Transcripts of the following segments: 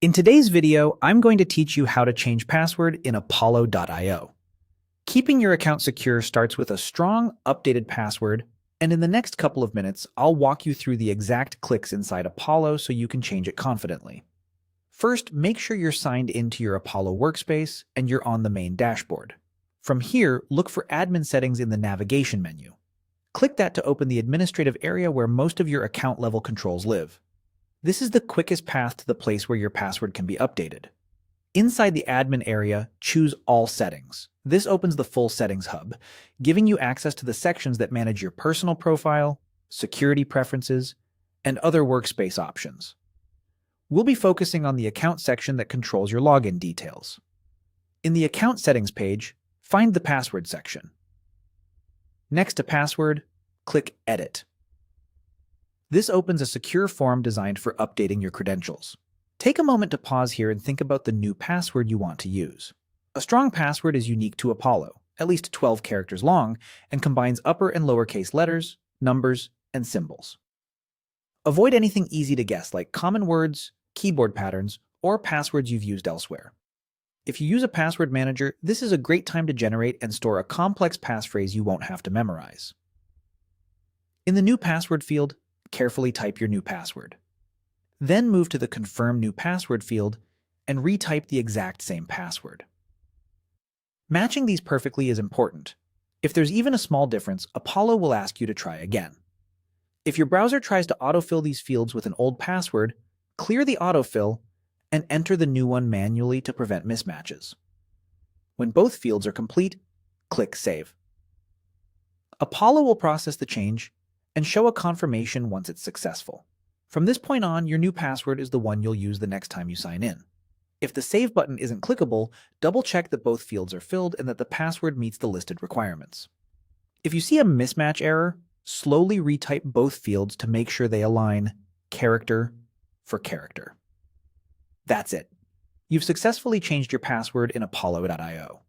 In today's video, I'm going to teach you how to change password in Apollo.io. Keeping your account secure starts with a strong, updated password, and in the next couple of minutes, I'll walk you through the exact clicks inside Apollo so you can change it confidently. First, make sure you're signed into your Apollo workspace and you're on the main dashboard. From here, look for admin settings in the navigation menu. Click that to open the administrative area where most of your account level controls live. This is the quickest path to the place where your password can be updated. Inside the admin area, choose All Settings. This opens the full settings hub, giving you access to the sections that manage your personal profile, security preferences, and other workspace options. We'll be focusing on the account section that controls your login details. In the account settings page, find the password section. Next to password, click Edit. This opens a secure form designed for updating your credentials. Take a moment to pause here and think about the new password you want to use. A strong password is unique to Apollo, at least 12 characters long, and combines upper and lowercase letters, numbers, and symbols. Avoid anything easy to guess like common words, keyboard patterns, or passwords you've used elsewhere. If you use a password manager, this is a great time to generate and store a complex passphrase you won't have to memorize. In the new password field, carefully type your new password. Then move to the Confirm New Password field and retype the exact same password. Matching these perfectly is important. If there's even a small difference, Apollo will ask you to try again. If your browser tries to autofill these fields with an old password, clear the autofill and enter the new one manually to prevent mismatches. When both fields are complete, click Save. Apollo will process the change and show a confirmation once it's successful. From this point on, your new password is the one you'll use the next time you sign in. If the Save button isn't clickable, double-check that both fields are filled and that the password meets the listed requirements. If you see a mismatch error, slowly retype both fields to make sure they align character for character. That's it. You've successfully changed your password in Apollo.io.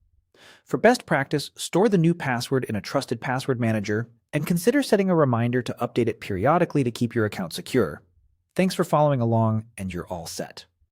For best practice, store the new password in a trusted password manager and consider setting a reminder to update it periodically to keep your account secure. Thanks for following along, and you're all set.